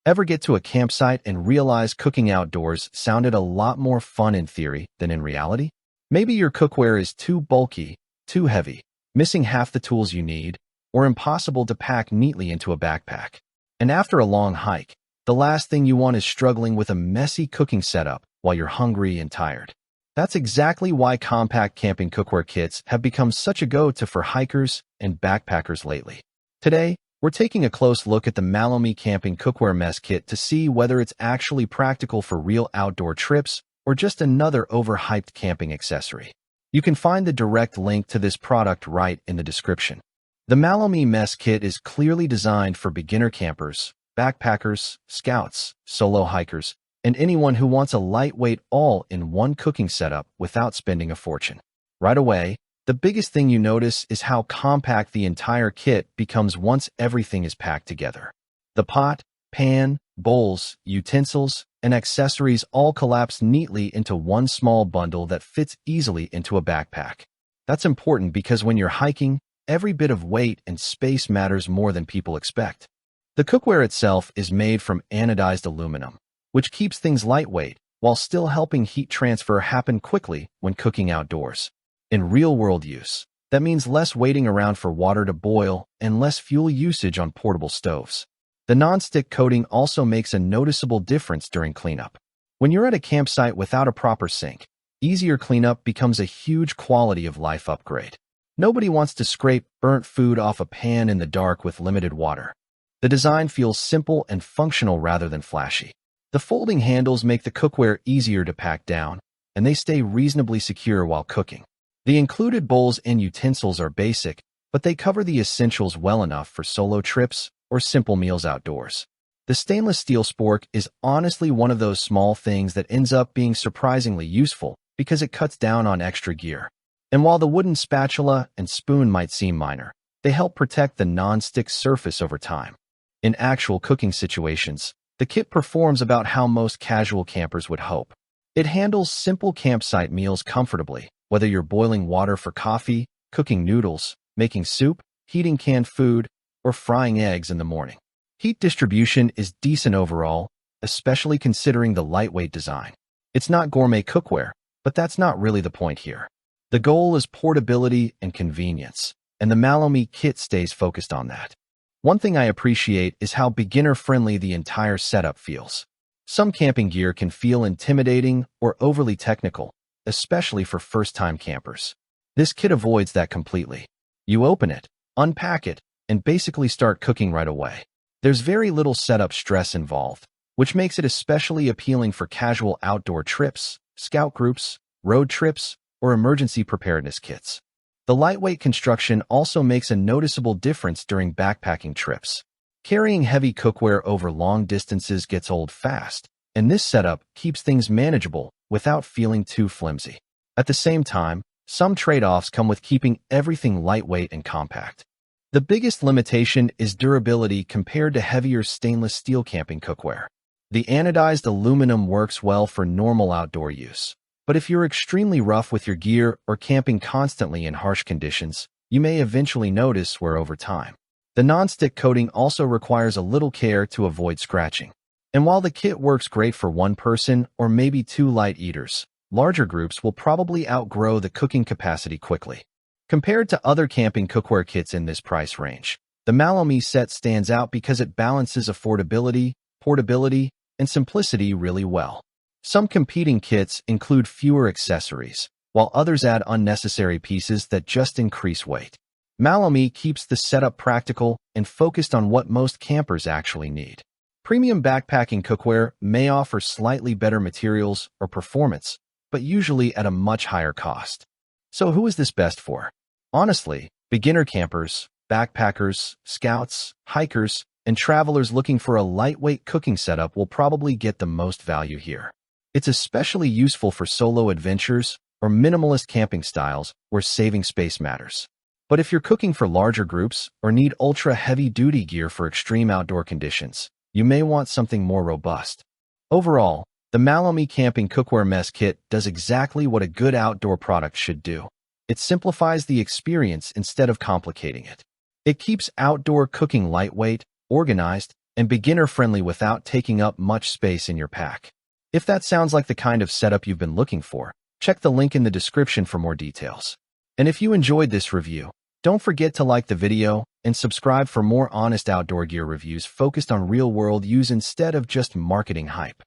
Ever get to a campsite and realize cooking outdoors sounded a lot more fun in theory than in reality? Maybe your cookware is too bulky, too heavy, missing half the tools you need, or impossible to pack neatly into a backpack. And after a long hike, the last thing you want is struggling with a messy cooking setup while you're hungry and tired. That's exactly why compact camping cookware kits have become such a go-to for hikers and backpackers lately. Today, we're taking a close look at the MalloMe Camping Cookware Mess Kit to see whether it's actually practical for real outdoor trips or just another overhyped camping accessory. You can find the direct link to this product right in the description. The MalloMe Mess Kit is clearly designed for beginner campers, backpackers, scouts, solo hikers, and anyone who wants a lightweight all-in-one cooking setup without spending a fortune. Right away, the biggest thing you notice is how compact the entire kit becomes once everything is packed together. The pot, pan, bowls, utensils, and accessories all collapse neatly into one small bundle that fits easily into a backpack. That's important because when you're hiking, every bit of weight and space matters more than people expect. The cookware itself is made from anodized aluminum, which keeps things lightweight while still helping heat transfer happen quickly when cooking outdoors. In real-world use, that means less waiting around for water to boil and less fuel usage on portable stoves. The non-stick coating also makes a noticeable difference during cleanup. When you're at a campsite without a proper sink, easier cleanup becomes a huge quality of life upgrade. Nobody wants to scrape burnt food off a pan in the dark with limited water. The design feels simple and functional rather than flashy. The folding handles make the cookware easier to pack down, and they stay reasonably secure while cooking. The included bowls and utensils are basic, but they cover the essentials well enough for solo trips or simple meals outdoors. The stainless steel spork is honestly one of those small things that ends up being surprisingly useful because it cuts down on extra gear. And while the wooden spatula and spoon might seem minor, they help protect the non-stick surface over time. In actual cooking situations, the kit performs about how most casual campers would hope. It handles simple campsite meals comfortably, whether you're boiling water for coffee, cooking noodles, making soup, heating canned food, or frying eggs in the morning. Heat distribution is decent overall, especially considering the lightweight design. It's not gourmet cookware, but that's not really the point here. The goal is portability and convenience, and the MalloMe kit stays focused on that. One thing I appreciate is how beginner-friendly the entire setup feels. Some camping gear can feel intimidating or overly technical, especially for first-time campers. This kit avoids that completely. You open it, unpack it, and basically start cooking right away. There's very little setup stress involved, which makes it especially appealing for casual outdoor trips, scout groups, road trips, or emergency preparedness kits. The lightweight construction also makes a noticeable difference during backpacking trips. Carrying heavy cookware over long distances gets old fast, and this setup keeps things manageable without feeling too flimsy. At the same time, some trade-offs come with keeping everything lightweight and compact. The biggest limitation is durability compared to heavier stainless steel camping cookware. The anodized aluminum works well for normal outdoor use, but if you're extremely rough with your gear or camping constantly in harsh conditions, you may eventually notice wear over time. The non-stick coating also requires a little care to avoid scratching. And while the kit works great for one person or maybe two light eaters, larger groups will probably outgrow the cooking capacity quickly. Compared to other camping cookware kits in this price range, the MalloMe set stands out because it balances affordability, portability, and simplicity really well. Some competing kits include fewer accessories, while others add unnecessary pieces that just increase weight. MalloMe keeps the setup practical and focused on what most campers actually need. Premium backpacking cookware may offer slightly better materials or performance, but usually at a much higher cost. So who is this best for? Honestly, beginner campers, backpackers, scouts, hikers, and travelers looking for a lightweight cooking setup will probably get the most value here. It's especially useful for solo adventures or minimalist camping styles where saving space matters. But if you're cooking for larger groups or need ultra-heavy-duty gear for extreme outdoor conditions, you may want something more robust. Overall, the MalloMe Camping Cookware Mess Kit does exactly what a good outdoor product should do. It simplifies the experience instead of complicating it. It keeps outdoor cooking lightweight, organized, and beginner-friendly without taking up much space in your pack. If that sounds like the kind of setup you've been looking for, check the link in the description for more details. And if you enjoyed this review, don't forget to like the video and subscribe for more honest outdoor gear reviews focused on real-world use instead of just marketing hype.